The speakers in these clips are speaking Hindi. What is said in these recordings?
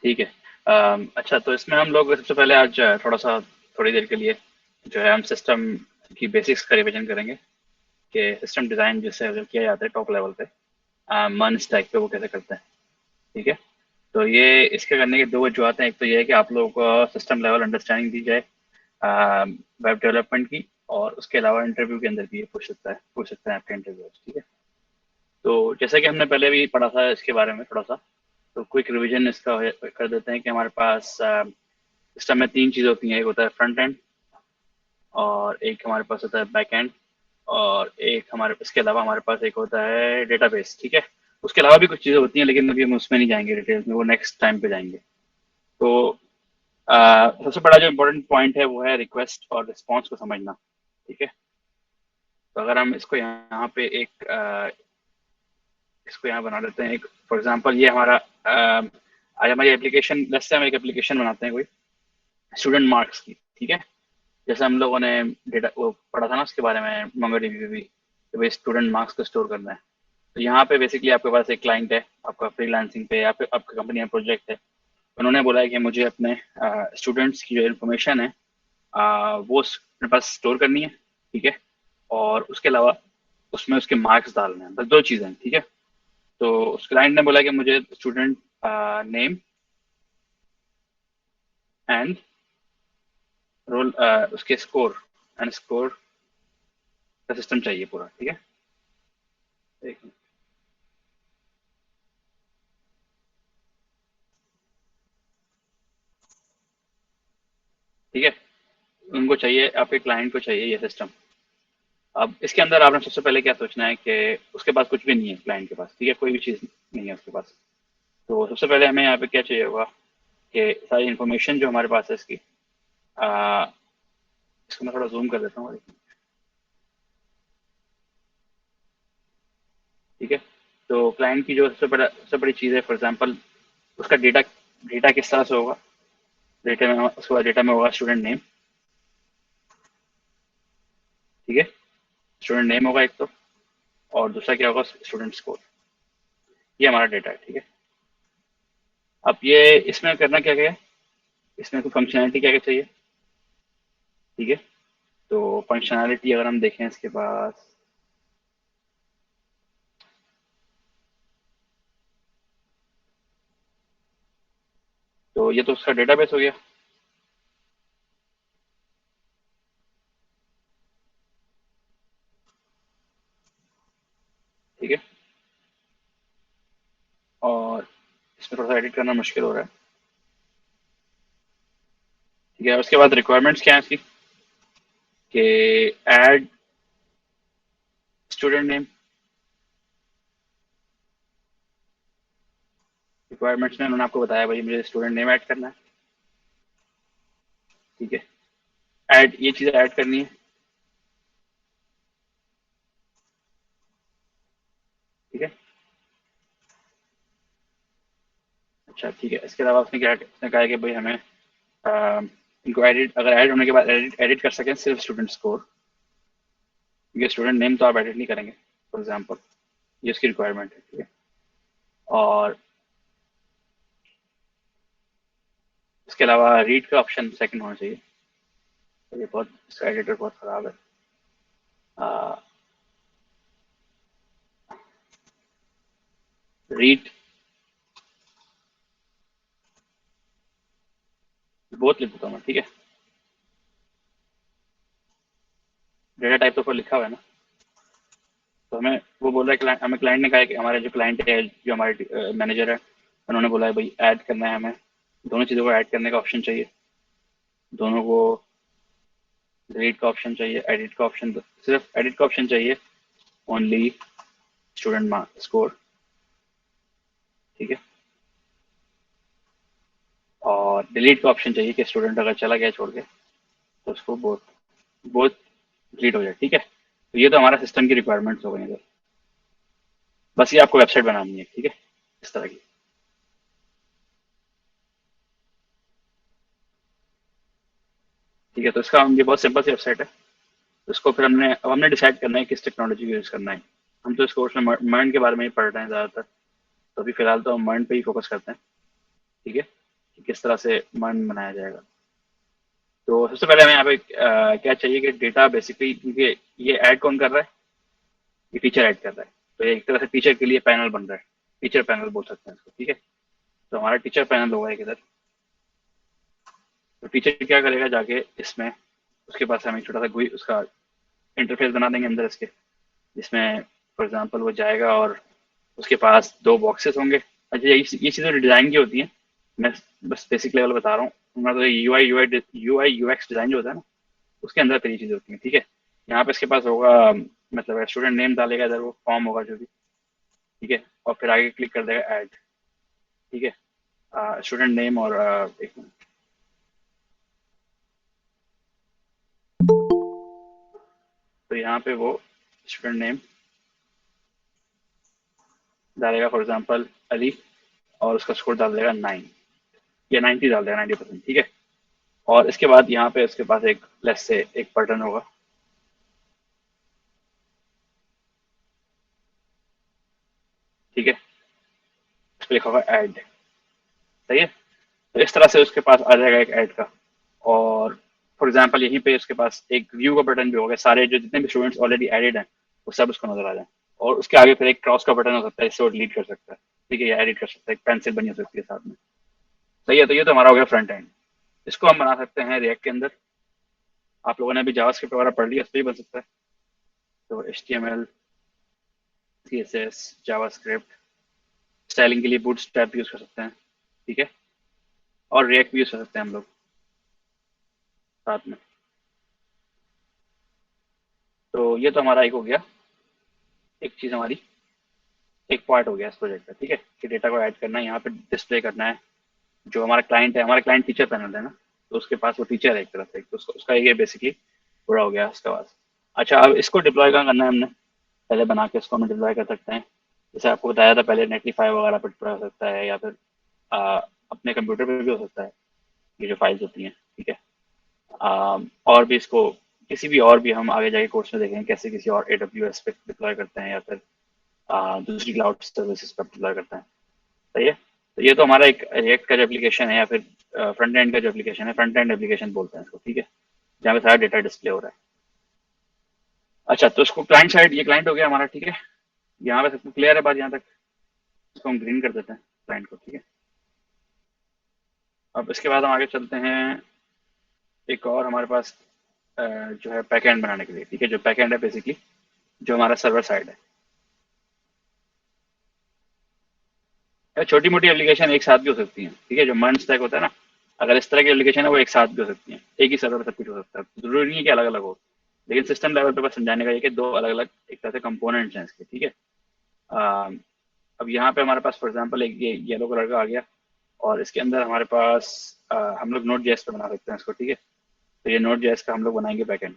ठीक है। अच्छा, तो इसमें हम लोग सबसे पहले आज थोड़ा सा थोड़ी देर के लिए जो है हम सिस्टम की बेसिक्स का रिवीजन करेंगे कि सिस्टम डिज़ाइन जिससे अगर किया जाता है टॉप लेवल पे मन स्टैक पे वो कैसे करते हैं। ठीक है। तो ये इसके करने के दो वजूहत हैं। एक तो ये है कि आप लोगों को सिस्टम लेवल अंडरस्टैंडिंग दी जाए वेब डेवलपमेंट की, और उसके अलावा इंटरव्यू के अंदर भी ये पूछ सकते हैं आपके इंटरव्यू। ठीक है। तो जैसा कि हमने पहले भी पढ़ा था इसके बारे में थोड़ा सा, तो क्विक रिवीजन इसका कर देते हैं कि हमारे पास सिस्टम में तीन चीज़ें होती हैं। एक होता है फ्रंट एंड, और एक हमारे पास होता है बैक एंड, और एक हमारे इसके अलावा हमारे पास एक होता है डेटाबेस। ठीक है। उसके अलावा भी कुछ चीज़ें होती हैं, लेकिन अभी हम उसमें नहीं जाएंगे डिटेल्स में, वो नेक्स्ट टाइम पे जाएंगे। तो सबसे बड़ा जो इम्पोर्टेंट पॉइंट है वो है रिक्वेस्ट और रिस्पॉन्स को समझना। ठीक है। तो अगर हम इसको यहाँ पे इसको यहाँ बना लेते हैं एक फॉर एग्जांपल, ये हमारा आज हमारी एप्लीकेशन, लेट्स से हम एक एप्लीकेशन बनाते हैं कोई स्टूडेंट मार्क्स की। ठीक है। जैसे हम लोगों ने डेटा वो पढ़ा था ना उसके बारे में मोंगोडीबी में भी, कि भाई स्टूडेंट मार्क्स को स्टोर करना है। तो यहाँ पे बेसिकली आपके पास एक क्लाइंट है आपका फ्रीलांसिंग पे, या फिर आपकी कंपनी में प्रोजेक्ट है। उन्होंने बोला है कि मुझे अपने स्टूडेंट्स की जो इन्फॉर्मेशन है वो अपने पास स्टोर करनी है। ठीक है। और उसके अलावा उसमें उसके मार्क्स डालने हैं, बस दो चीज़ें हैं। ठीक है। तो उस क्लाइंट ने बोला कि मुझे स्टूडेंट नेम एंड रोल, उसके स्कोर एंड स्कोर का सिस्टम चाहिए पूरा। ठीक है। एक मिनट। ठीक है। उनको चाहिए, आपके क्लाइंट को चाहिए ये सिस्टम। अब इसके अंदर आपने सबसे पहले क्या सोचना है कि उसके पास कुछ भी नहीं है, क्लाइंट के पास। ठीक है। कोई भी चीज़ नहीं है उसके पास। तो सबसे पहले हमें यहाँ पे क्या चाहिए होगा कि सारी इन्फॉर्मेशन जो हमारे पास है इसकी, आ, इसको मैं थोड़ा जूम कर देता हूँ। ठीक है। तो क्लाइंट की जो सबसे बड़ी चीज़ है, फॉर एग्जांपल उसका डेटा, डेटा किस तरह से होगा। डेटा में उसके बाद डेटा में होगा स्टूडेंट नेम। ठीक है। स्टूडेंट नेम होगा एक तो, और दूसरा क्या होगा, स्टूडेंट स्कोर। ये हमारा डेटा है। ठीक है। अब ये इसमें करना क्या क्या है, इसमें कोई फंक्शनैलिटी क्या क्या चाहिए। ठीक है। तो फंक्शनैलिटी अगर हम देखें इसके पास, तो ये तो उसका डेटाबेस हो गया। ठीक है। और इसमें थोड़ा सा एडिट करना मुश्किल हो रहा है। ठीक है। उसके बाद रिक्वायरमेंट्स क्या है इसकी, कि ऐड स्टूडेंट नेम। रिक्वायरमेंट्स में उन्होंने आपको बताया भाई मुझे स्टूडेंट नेम ऐड करना है। ठीक है। ऐड, ये चीज़ ऐड करनी है। ठीक है। अच्छा, ठीक है। इसके अलावा उसने कहा है कि भाई हमें इनको एडिट, अगर ऐड होने के बाद एडिट एडिट कर सकें सिर्फ स्टूडेंट स्कोर, क्योंकि स्टूडेंट नेम तो आप एडिट नहीं करेंगे फॉर एग्जाम्पल। ये उसकी रिक्वायरमेंट है। ठीक है। और इसके अलावा रीड का ऑप्शन सेकंड होना चाहिए। तो ये बहुत, इसका एडिटर बहुत ख़राब है। रीड बहुत लिख देता हूँ मैं। ठीक है। डेटा टाइप तो ऊपर लिखा हुआ है ना। तो हमें वो बोल रहा है, हमें क्लाइंट ने कहा है कि हमारे जो क्लाइंट है, जो हमारे मैनेजर है, उन्होंने बोला है भाई ऐड करना है हमें, दोनों चीज़ों को ऐड करने का ऑप्शन चाहिए। दोनों को डिलीट का ऑप्शन चाहिए, एडिट का ऑप्शन, सिर्फ एडिट का ऑप्शन चाहिए ओनली स्टूडेंट मार्क स्कोर। ठीक है। और डिलीट का ऑप्शन चाहिए कि स्टूडेंट अगर चला गया छोड़ के तो उसको बोथ बोथ डिलीट हो जाए। ठीक है। तो ये तो हमारा सिस्टम की रिक्वायरमेंट्स हो गई हैं। बस ये आपको वेबसाइट बनानी है। ठीक है। इस तरह की। ठीक है। तो इसका ये बहुत सिंपल सी वेबसाइट है। तो इसको फिर हमने डिसाइड करना है किस टेक्नोलॉजी को यूज़ करना है। हम तो इस कोर्स में मर्न के बारे में ही पढ़ रहे हैं ज़्यादातर, तो अभी फिलहाल तो हम मर्न पे ही फोकस करते हैं। ठीक है। कि किस तरह से मन बनाया जाएगा। तो सबसे पहले हमें यहाँ पे क्या चाहिए कि डेटा बेसिकली, क्योंकि ये ऐड कौन कर रहा है, ये टीचर ऐड कर रहा है, तो ये एक तरह से टीचर के लिए पैनल बन रहा है, टीचर पैनल बोल सकते हैं इसको, ठीक है। तो हमारा टीचर पैनल होगा एक इधर। तो टीचर क्या करेगा, जाके इसमें उसके पास हमें छोटा सा GUI उसका इंटरफेस बना देंगे अंदर इसके, जिसमें फॉर एग्जांपल वो जाएगा और उसके पास दो बॉक्सेस होंगे। अच्छा, ये चीज़ें डिज़ाइन की होती हैं, मैं बस बेसिक लेवल बता रहा हूँ। हमारा तो UI UX डिज़ाइन जो होता है ना, उसके अंदर फिर ये चीज़ें होती हैं, ठीक है। यहाँ पे इसके पास होगा, मतलब स्टूडेंट नेम डालेगा इधर, वो फॉर्म होगा जो भी, ठीक है। और फिर आगे क्लिक कर देगा ऐड, ठीक है। स्टूडेंट नेम और एक मिनट। तो यहाँ पे वो स्टूडेंट नेम डालेगा, फॉर एग्जांपल अली, और उसका स्कोर डाल देगा 9 या 90 डाल देगा, 90%, ठीक है। और इसके बाद यहाँ पे उसके पास एक लेस से एक बटन होगा, ठीक है। उस पर लिखा होगा ऐड, सही है। तो इस तरह से उसके पास आ जाएगा एक ऐड का। और फॉर एग्जांपल यहीं पे उसके पास एक व्यू का बटन भी होगा, सारे जो जितने भी स्टूडेंट्स ऑलरेडी एडेड हैं वो सब उसको नजर आ जाए। और उसके आगे फिर एक क्रॉस का बटन हो सकता है, इससे वो डिलीट कर सकता है, ठीक है, या एडिट कर सकता है, एक पेंसिल बनी हो सकती है साथ में। सही है। तो ये तो हमारा हो गया फ्रंट एंड। इसको हम बना सकते हैं रिएक्ट के अंदर। आप लोगों ने अभी जावास्क्रिप्ट वगैरह पढ़ लिया, इस पर भी बन सकता है। तो HTML, CSS, जावास्क्रिप्ट, स्टाइलिंग के लिए बूटस्ट्रैप यूज कर सकते हैं, ठीक है। और रिएक्ट भी यूज कर सकते हैं हम लोग साथ में। तो ये तो हमारा एक हो गया, एक चीज हमारी, एक पार्ट हो गया इस प्रोजेक्ट का, ठीक है, कि डेटा को ऐड करना है, यहाँ पे डिस्प्ले करना है। जो हमारा क्लाइंट है, हमारा क्लाइंट टीचर पैनल है ना, तो उसके पास वो टीचर है एक तरफ से, तो उसका ये बेसिकली पूरा हो गया उसके पास। अच्छा, अब इसको डिप्लॉय कहाँ करना है हमने, पहले बना के इसको हम डिप्लॉय कर सकते हैं। जैसे आपको बताया था पहले, नेटलीफाई वगैरह पर डिप्लॉय हो सकता है, या फिर अपने कंप्यूटर पे भी हो सकता है, ये जो फाइल्स होती हैं, ठीक है। और भी इसको किसी भी और भी हम आगे जाके कोर्स में देखेंगे कैसे किसी और AWS पे डिप्लॉय करते हैं, या फिर दूसरी क्लाउड सर्विसेज पर डिप्लॉय करते हैं, सही है। तो ये तो हमारा एक रिएक्ट का जो एप्लीकेशन है, या फिर फ्रंट एंड का जो एप्लीकेशन है, फ्रंट एंड एप्लीकेशन बोलते हैं इसको, ठीक है, जहाँ पे सारा डेटा डिस्प्ले हो रहा है। अच्छा, तो इसको क्लाइंट साइड, ये क्लाइंट हो गया हमारा, ठीक है। यहाँ पे सबको क्लियर है बात यहाँ तक। इसको हम ग्रीन कर देते हैं क्लाइंट को, ठीक है। अब इसके बाद हम आगे चलते हैं, एक और हमारे पास जो है बैकएंड बनाने के लिए, ठीक है। जो बैकएंड है बेसिकली, जो हमारा सर्वर साइड है, छोटी मोटी एप्लीकेशन एक साथ भी हो सकती हैं, ठीक है। जो मर्ज स्टैक होता है ना, अगर इस तरह की एप्लीकेशन है वो एक साथ भी हो सकती हैं, एक ही सर्वर पे सब कुछ हो सकता है, जरूरी नहीं है कि अलग अलग हो। लेकिन सिस्टम लेवल पे बस समझाने का ये कि दो अलग अलग एक तरह से कंपोनेंट्स हैं इसके, ठीक है। अम, अब यहाँ पे हमारे पास फॉर एग्जांपल एक ये येलो कलर का आ गया, और इसके अंदर हमारे पास हम लोग नोट जेएस पे बना सकते हैं इसको, ठीक है। तो ये नोट जेएस का हम लोग बनाएंगे बैकएंड।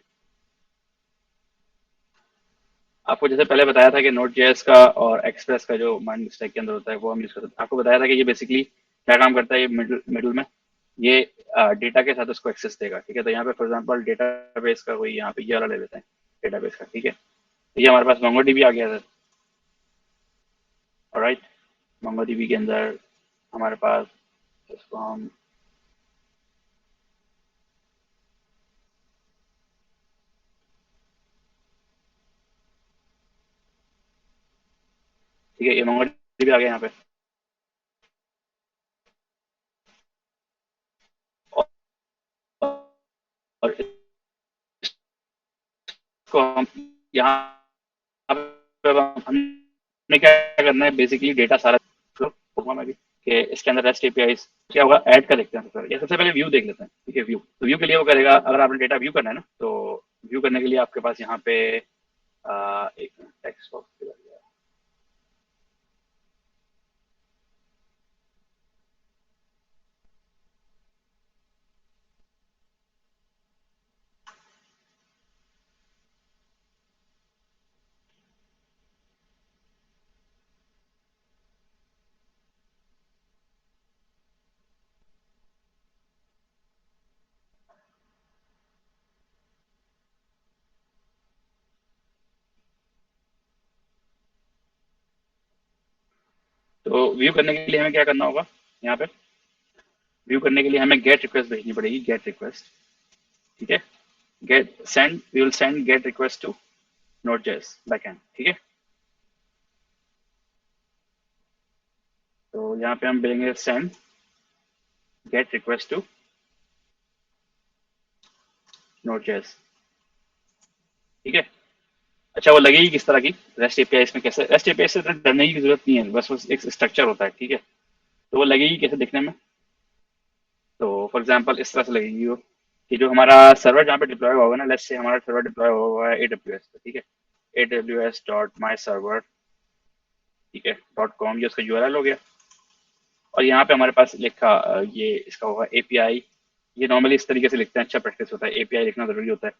आपको जैसे पहले बताया था कि नोट जेएस का और एक्सप्रेस का जो माइंड स्टैक के अंदर होता है वो हम यूज कर सकते हैं। आपको बताया था कि ये बेसिकली क्या काम करता है, ये मिडिल मिडिल में ये डेटा के साथ उसको एक्सेस देगा, ठीक है। तो यहाँ पे फॉर एग्जांपल डेटाबेस का कोई, यहाँ पे ये वाला ले लेते हैं डेटाबेस का, ठीक है। तो ये हमारे पास मोंगोडीबी आ गया सर, ऑलराइट। मोंगोडीबी के अंदर हमारे पास इसको हम, ठीक है, ये मोंगोडीबी आ गया यहाँ पे। और इसको हम यहाँ पे हमने क्या करना है, बेसिकली डेटा सारा होगा मैं भी, कि इसके अंदर रेस्ट एपीआई क्या होगा, ऐड का देखते हैं सर। ये सबसे पहले व्यू देख लेते हैं, ठीक है। व्यू, तो व्यू के लिए वो करेगा, अगर आपने डेटा व्यू करना है ना, तो व्यू करने के लिए आपके पास यहाँ पे एक टेक्स्ट बॉक्स, तो व्यू करने के लिए हमें क्या करना होगा यहाँ पे, व्यू करने के लिए हमें गेट रिक्वेस्ट भेजनी पड़ेगी, गेट रिक्वेस्ट, ठीक है। Get send, we will send get request to Node.js backend, ठीक है। तो यहाँ पे हम भेजेंगे send get request to Node.js, ठीक है। अच्छा, वो लगेगी किस तरह की रेस्ट एपीआई, इसमें कैसे रेस्ट एपीआई से डरने की जरूरत नहीं है, बस एक स्ट्रक्चर होता है, ठीक है। तो वो लगेगी कैसे दिखने में, तो फॉर एग्जांपल इस तरह से लगेगी वो, कि जो हमारा सर्वर जहाँ पे डिप्लॉय होगा ना, लेट्स से हमारा सर्वर डिप्लॉय हुआ है AWS पे, ठीक है। aws.myserver, ठीक है, .com, ये उसका यूआरएल हो गया। और यहाँ पे हमारे पास लिखा ये इसका होगा एपीआई। ये नॉर्मली इस तरीके से लिखते हैं, अच्छा प्रैक्टिस होता है, एपीआई लिखना जरूरी होता है।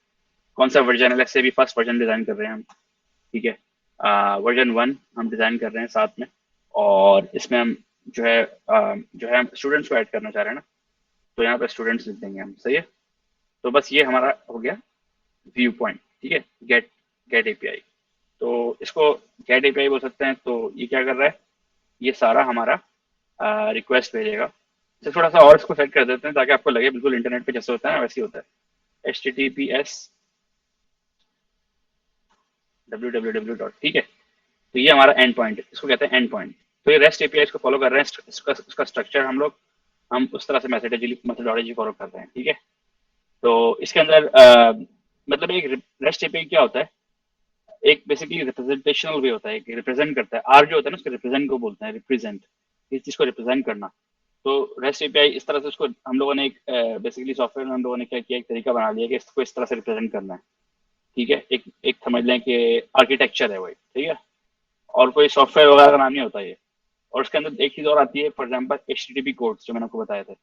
कौन सा वर्जन है, लेट्स से भी फर्स्ट वर्जन डिजाइन कर रहे हैं हम, ठीक है। वर्जन 1 हम डिजाइन कर रहे हैं साथ में, और इसमें हम जो है हम स्टूडेंट्स को ऐड करना चाह रहे हैं ना, तो यहाँ पे स्टूडेंट्स लिख देंगे हम, सही है। तो बस ये हमारा हो गया व्यू पॉइंट, ठीक है, गेट गेट एपीआई। तो इसको गेट एपीआई बोल सकते हैं। तो ये क्या कर रहा है, ये सारा हमारा रिक्वेस्ट भेजेगा। तो थोड़ा सा और इसको सेट कर देते हैं ताकि आपको लगे बिल्कुल इंटरनेट पे जैसे होता है ना वैसे ही होता है। HTTPS www डॉट, ठीक है। तो ये हमारा एंड पॉइंट है, इसको कहते हैं एंड पॉइंट। तो ये रेस्ट एपीआई इसको फॉलो कर रहे हैं, इसका स्ट्रक्चर हम उस तरह से मेथोडोलॉजी फॉलो कर रहे हैं, ठीक है। तो इसके अंदर मतलब एक रेस्ट एपीआई क्या होता है, एक बेसिकली रिप्रेजेंटेशनल वे होता है, एक रिप्रेजेंट करता है। आर जो होता है ना, उसके रिप्रेजेंट को बोलते हैं, रिप्रेजेंट, इस चीज को रिप्रेजेंट करना। तो रेस्ट एपीआई इस तरह से उसको हम लोगों ने एक बेसिकली सॉफ्टवेयर में हम लोगों ने क्या किया, एक तरीका बना लिया कि इसको इस तरह से रिप्रेजेंट करना है, ठीक है। एक एक समझ लें कि आर्किटेक्चर है वही, ठीक है। और कोई सॉफ्टवेयर वगैरह का नाम नहीं होता ये। और उसके अंदर एक चीज और आती है, फॉर एग्जाम्पल HTTP कोड्स जो मैंने आपको बताए थे।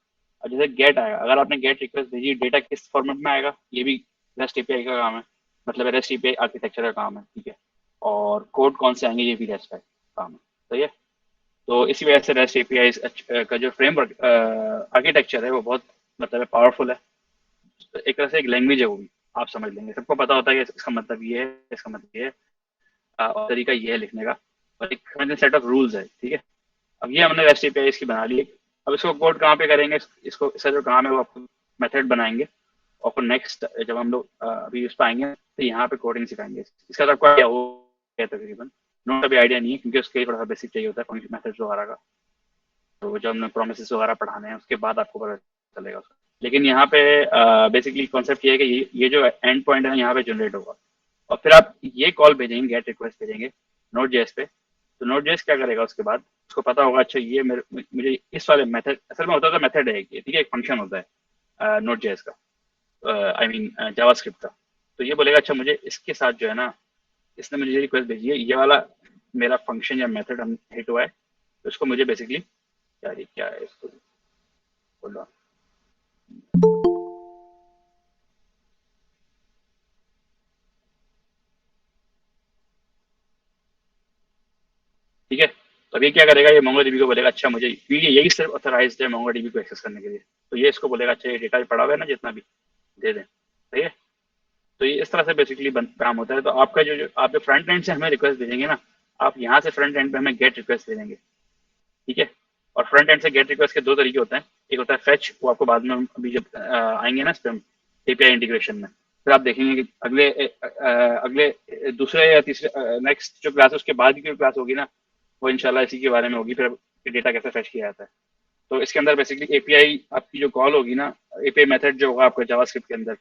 और जैसे गेट आएगा, अगर आपने गेट रिक्वेस्ट भेजी, डेटा किस फॉर्मेट में आएगा, ये भी रेस्ट एपीआई का काम है, मतलब रेस्ट एपीआई आर्किटेक्चर का काम है, ठीक है। और कोड कौन से आएंगे, ये भी रेस्ट का काम है, सही है। तो इसी वजह से रेस्ट एपीआई का जो फ्रेमवर्क आर्किटेक्चर है वो बहुत मतलब पावरफुल है। एक तरह से एक लैंग्वेज है वो भी, आप समझ लेंगे, सबको पता होता है कि इसका मतलब ये है, इसका मतलब ये है, और तरीका ये है लिखने का, और एक सेट ऑफ रूल्स है, ठीक है। अब ये हमने रेस्ट एपीआई इसकी बना ली। अब इसको कोड कहाँ पे करेंगे, इसको इसका जो काम है वो आपको मेथड बनाएंगे, और फिर नेक्स्ट जब हम लोग अभी उस पर आएंगे तो यहाँ पे कोडिंग सिखाएंगे। इसका तो आपको आइडिया हो गया तकरीबन, नोट अभी आइडिया नहीं है क्योंकि उसके लिए थोड़ा सा बेसिक चाहिए होता है फंक्शन मेथड वगैरह का। तो जब हमने प्रोमिसेस वगैरह पढ़ाने हैं उसके बाद आपको पता चलेगा उसका। लेकिन यहाँ पे बेसिकली कॉन्सेप्ट ये है कि ये जो एंड पॉइंट है ना, यहाँ पे जनरेट होगा, और फिर आप ये कॉल भेजेंगे, गेट रिक्वेस्ट भेजेंगे Node.js पे। तो Node.js क्या करेगा उसके बाद, उसको पता होगा अच्छा ये मुझे इस वाले मेथड, असल में होता है मेथड है ये, ठीक है, एक फंक्शन होता है Node.js का, आई मीन जावास्क्रिप्ट का। तो ये बोलेगा अच्छा मुझे इसके साथ जो है ना, इसने मुझे रिक्वेस्ट भेजी है, ये वाला मेरा फंक्शन या मेथड हम हिट हुआ है, तो इसको मुझे बेसिकली क्या है इसको बोलो, ठीक है। तो अभी क्या करेगा, ये MongoDB को बोलेगा अच्छा मुझे, क्योंकि यही सिर्फ ऑथराइज है MongoDB को एक्सेस करने के लिए, तो ये इसको बोलेगा अच्छा ये डेटा पड़ा हुआ है ना जितना भी, दे दें, सही है। तो ये इस तरह से बेसिकली काम होता है। तो आपका जो आप जो फ्रंट एंड से हमें रिक्वेस्ट भेजेंगे ना, आप यहाँ से फ्रंट एंड पे हमें गेट रिक्वेस्ट भेजेंगे, ठीक है। और फ्रंट एंड से गेट रिक्वेस्ट के दो तरीके होते हैं, एक होता है फेच, वो आपको बाद में अभी जब आएंगे ना इस पर एपीआई इंटीग्रेशन में, फिर आप देखेंगे कि अगले दूसरे या तीसरे नेक्स्ट जो क्लास है उसके बाद की जो क्लास होगी ना, वो इंशाल्लाह इसी के बारे में होगी, फिर डेटा कैसे फेच किया जाता है। तो इसके अंदर बेसिकली एपीआई आपकी जो कॉल होगी ना, एपीआई मेथड जो होगा आपका जावास्क्रिप्ट के अंदर,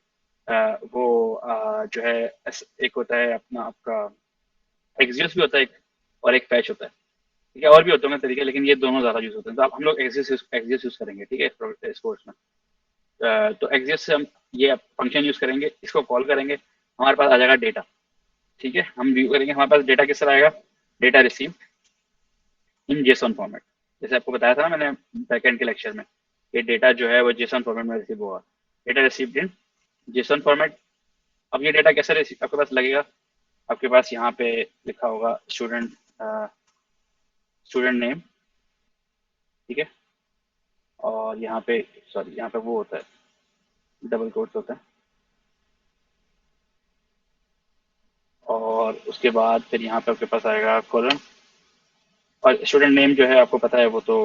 वो जो है एक होता है अपना आपका एक्सियस भी होता है एक, और एक फैच होता है, ठीक है। और भी होते हैं तरीके, लेकिन ये दोनों ज्यादा यूज होते हैं। तो आप हम लोग एक्सियस यूज करेंगे, ठीक है, इस कोर्स में। तो एक्सियस से हम ये फंक्शन यूज करेंगे, इसको कॉल करेंगे, हमारे पास आ जाएगा डेटा, ठीक है। हम व्यू करेंगे, हमारे पास डेटा किस तरह आएगा, data receive in JSON format, जैसे आपको बताया था ना मैंने बैकएंड के लेक्चर में, ये डेटा जो है वो जेसन फॉर्मेट में रिसीव होगा, data received in JSON format. अब ये डेटा कैसे रिसीव आपके पास लगेगा, आपके पास यहाँ पे लिखा होगा स्टूडेंट नेम, ठीक है। और यहाँ पे सॉरी यहाँ पे वो होता है, डबल कोट्स होता है, और उसके बाद फिर यहाँ पे आपके पास आएगा कॉलन। और स्टूडेंट नेम जो है आपको पता है वो तो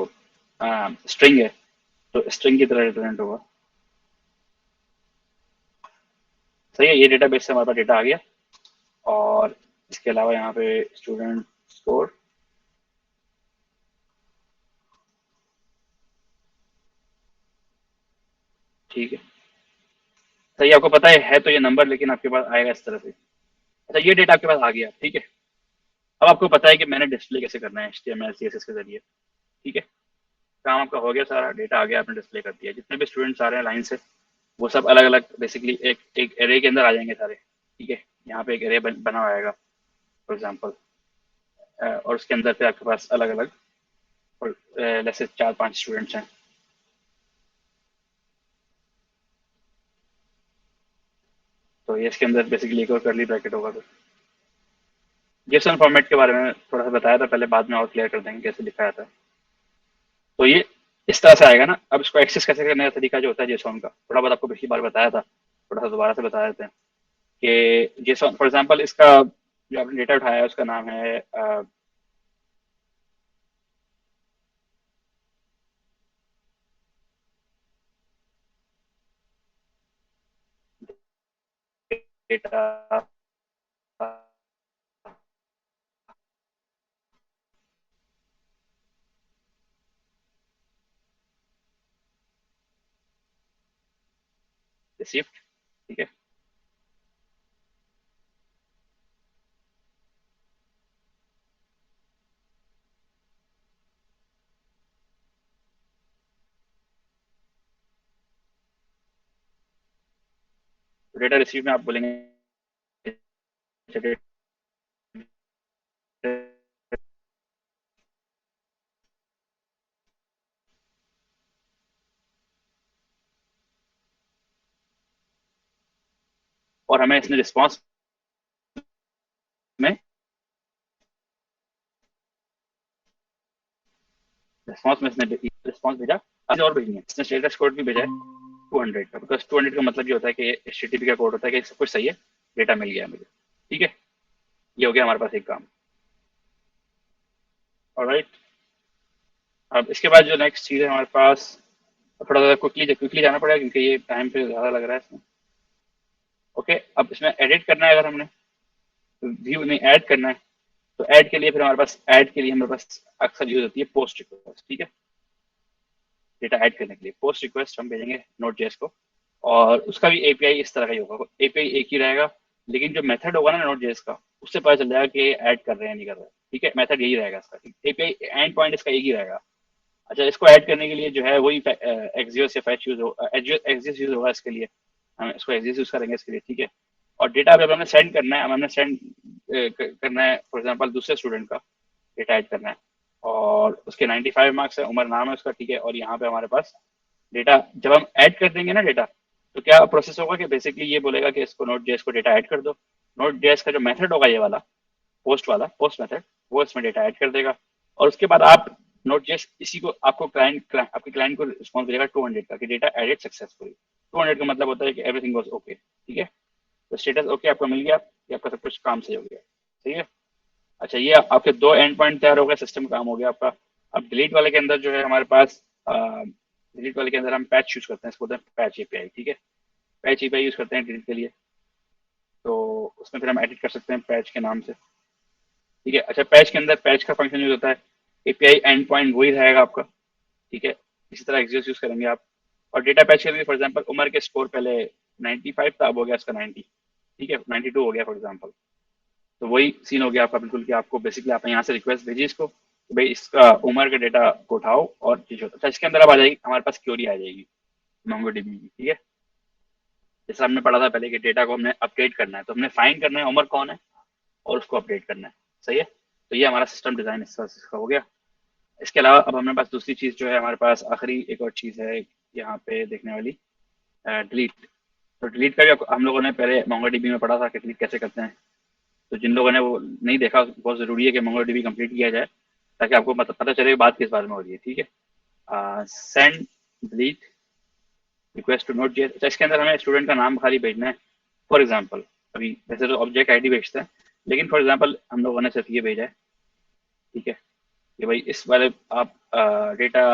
स्ट्रिंग है, तो स्ट्रिंग की तरह रिप्रेजेंट होगा। सही है, ये डेटाबेस से हमारे पास डेटा आ गया। और इसके अलावा यहाँ पे स्टूडेंट स्कोर, ठीक है। सही, आपको पता है तो ये नंबर, लेकिन आपके पास आएगा इस तरह से। अच्छा, ये डेटा आपके पास आ गया, ठीक है। अब आपको पता है कि मैंने डिस्प्ले कैसे करना है HTML CSS के जरिए, ठीक है। काम आपका हो गया, सारा डेटा आ गया, आपने डिस्प्ले कर दिया। जितने भी स्टूडेंट्स आ रहे हैं लाइन से, वो सब अलग अलग बेसिकली एक एक एरे के अंदर आ जाएंगे सारे, ठीक है। यहाँ पे एक एरे बना हुआ आएगा फॉर एग्जाम्पल, और उसके अंदर फिर आपके पास अलग अलग, और जैसे 4-5 स्टूडेंट्स हैं, तो ये इसके अंदर बेसिकली एक और करली ब्रैकेट होगा। फिर जेसन फॉर्मेट के बारे में थोड़ा सा बताया था पहले, बाद में और क्लियर कर देंगे कैसे दिखाया था। तो ये इस तरह से आएगा ना। अब इसको एक्सेस कैसे करने का तरीका जो होता है जेसॉन का, थोड़ा बहुत आपको पिछली बार बताया था, थोड़ा सा दोबारा से बता देते हैं कि जेसॉन फॉर एग्जांपल, इसका जो आपने डेटा उठाया है उसका नाम है डेटा रिसीव्ड, ठीक है। तो डेटा रिसीव में आप बोलेंगे और हमें इसने में रिस्पॉन्स में इसने रिस्पॉन्स भेजा, चीज और भेजनी है, इसने स्टेटस कोड भी भेजा है 200 का, बिकॉज 200 का मतलब ये होता है कि HTTP का कोड होता है कि सब कुछ सही है, डेटा मिल गया मुझे, ठीक है। ये हो गया हमारे पास एक काम। ऑलराइट, अब इसके बाद जो नेक्स्ट चीज़ है हमारे पास, थोड़ा सा क्विकली क्विकली जाना पड़ेगा क्योंकि ये टाइम पे ज़्यादा लग रहा है इसमें। ओके, अब इसमें एडिट करना है, अगर हमने व्यू नहीं ऐड करना है, तो ऐड के लिए फिर हमारे पास, ऐड के लिए हमारे पास अक्सर यूज होती है पोस्ट रिक्वेस्ट, ठीक है। डेटा ऐड करने के लिए पोस्ट रिक्वेस्ट हम भेजेंगे नोट जेएस को, और उसका भी एपीआई इस तरह का ही होगा, एपीआई एक ही रहेगा, लेकिन जो मेथड होगा ना नोट जेएस का, उससे पता चल जाएगा कि ऐड कर रहे हैं नहीं कर रहे हैं, ठीक है। मेथड यही रहेगा इसका, एपीआई एंड पॉइंट इसका एक ही रहेगा। अच्छा, इसको ऐड करने के लिए जो है वही एक्सियोस या फैच यूज होगा, एक्सियोस यूज होगा इसके लिए, हम इसको एक्सियोस यूज करेंगे इसके लिए, ठीक है। और डेटा जब हमने सेंड करना है, हमने सेंड करना है फॉर एग्जांपल दूसरे स्टूडेंट का डेटा ऐड करना है, और उसके 95 मार्क्स है, उम्र नाम है उसका, ठीक है। और यहाँ पे हमारे पास डेटा जब हम ऐड कर देंगे ना डेटा, तो क्या प्रोसेस होगा कि बेसिकली ये बोलेगा कि इसको नोट जेएस को डेटा ऐड कर दो। नोट जेएस का जो मेथड होगा ये वाला, पोस्ट वाला पोस्ट मेथड, वो इसमें डेटा ऐड कर देगा। और उसके बाद आप नोट जेएस इसी को आपको आपके क्लाइंट को रिस्पॉन्स देगा 200 का कि डेटा एडेड सक्सेसफुली। 200 का मतलब होता है कि एवरीथिंग वाज ओके, ठीक है। तो स्टेटस ओके आपको मिल गया कि आपका सब कुछ काम सही हो गया, सही है। अच्छा, ये आपके दो एंड पॉइंट तैयार हो गए, सिस्टम काम हो गया आपका। अब डिलीट वाले के अंदर जो है हमारे पास, डिलीट वाले के अंदर हम पैच यूज करते हैं, इसको बोलते हैं पैच एपीआई, ठीक है। पैच एपीआई यूज करते हैं डिलीट के लिए, तो उसमें फिर हम एडिट कर सकते हैं पैच के नाम से, ठीक है। अच्छा, पैच के अंदर पैच का फंक्शन यूज होता है, एपीआई एंड पॉइंट वही रहेगा आपका, ठीक है। इसी तरह एक्सियोस यूज करेंगे आप। और डेटा पैच के लिए फॉर एग्जांपल उमर के स्कोर पहले 95 था, अब हो गया इसका 90, ठीक है, 92 हो गया फॉर एग्जांपल। तो वही सीन हो गया आपका बिल्कुल, कि आपको बेसिकली आप यहाँ से रिक्वेस्ट भेजिए इसको कि भाई इसका उम्र के डेटा को उठाओ और चीज होता है। अच्छा, इसके अंदर अब आ जाएगी हमारे पास क्वेरी आ जाएगी मोंगो डीबी की, ठीक है। जैसे हमने पढ़ा था पहले कि डेटा को हमने अपडेट करना है, तो हमने फाइंड करना है उम्र कौन है और उसको अपडेट करना है, सही है। तो ये हमारा सिस्टम डिजाइन इस तरह से हो गया। इसके अलावा अब हमारे पास दूसरी चीज जो है, हमारे पास आखिरी एक और चीज है यहाँ पे देखने वाली, डिलीट। तो डिलीट का भी हम लोगों ने पहले मोंगोडीबी में पढ़ा था कि डिलीट कैसे करते हैं। तो जिन लोगों ने वो नहीं देखा, बहुत जरूरी है कि मोंगोडीबी कंप्लीट किया जाए, ताकि आपको पता चले कि बात किस बारे में हो रही है, ठीक है। Send delete request to node JS. अच्छा, इसके अंदर हमें स्टूडेंट का नाम खाली भेजना है, फॉर एग्जांपल। अभी वैसे तो ऑब्जेक्ट आईडी भेजते हैं, लेकिन फॉर एग्जांपल हम लोगों ने सिर्फ ये भेजा है, ठीक है, कि भाई इस वाले आप डेटा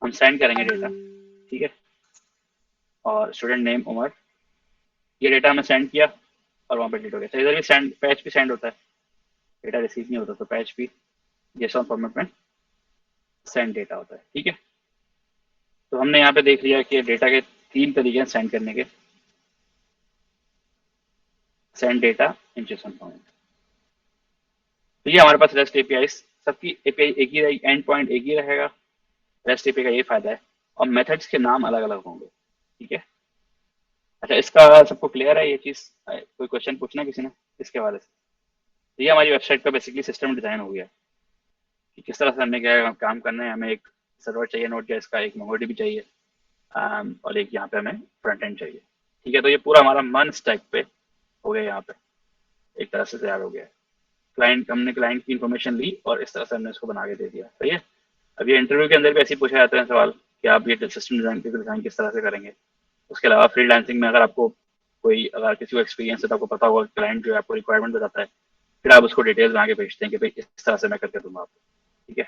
हम सेंड करेंगे डेटा, ठीक है। और स्टूडेंट नेम उमर, ये डेटा हमने सेंड किया और वहाँ पे डिलीट हो गया। तो इधर भी सेंड, पैच भी सेंड होता है, डेटा रिसीव नहीं होता, तो पैच भी जेसॉन फॉर्मेट में सेंड डेटा होता है, ठीक है। तो हमने यहाँ पे देख लिया कि डेटा के 3 तरीके हैं सेंड करने के। सेंड डेटा इन जेसॉन फॉर्मेट। तो ये हमारे पास रेस्ट एपीआई, सबकी एपीआई एक ही रहेगी, एंड पॉइंट एक ही रहेगा। रेस्ट एपीआई का ये फायदा है, और मेथड्स के नाम अलग अलग होंगे, ठीक है। अच्छा, इसका सबको क्लियर है ये चीज़? कोई क्वेश्चन पूछना है किसी ने इसके बारे से? तो ये हमारी वेबसाइट का बेसिकली सिस्टम डिजाइन हो गया कि किस तरह से हमें क्या काम करना है। हमें एक सर्वर चाहिए नोट जैस का, एक मोंगोडीबी चाहिए, और एक यहाँ पे हमें फ्रंट एंड चाहिए, ठीक है। तो ये पूरा हमारा मन स्टैक पे हो गया, यहाँ पे एक तरह से तैयार हो गया है। क्लाइंट, हमने क्लाइंट की इन्फॉर्मेशन ली और इस तरह से हमने इसको बना के दे दिया, सही है। अब ये इंटरव्यू के अंदर भी ऐसे ही पूछा जाता है सवाल कि आप ये सिस्टम डिजाइन किस तरह से करेंगे। उसके अलावा फ्रीलांसिंग में अगर आपको कोई, अगर किसी को एक्सपीरियंस है तो आपको पता होगा क्लाइंट जो है आपको रिक्वायरमेंट बताता है, फिर आप उसको डिटेल्स बना के भेजते हैं कि भाई इस तरह से मैं करके दूंगा आपको, ठीक है।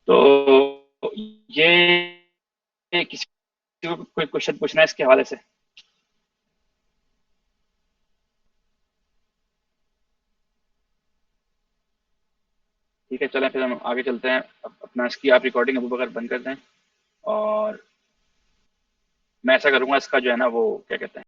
तो ये किसी को कोई क्वेश्चन पूछना है इसके हवाले से? ठीक है, चलें फिर हम आगे चलते हैं। अपना इसकी आप रिकॉर्डिंग अबू बकर बंद कर दें, और मैं ऐसा करूँगा, इसका जो है ना वो क्या कहते हैं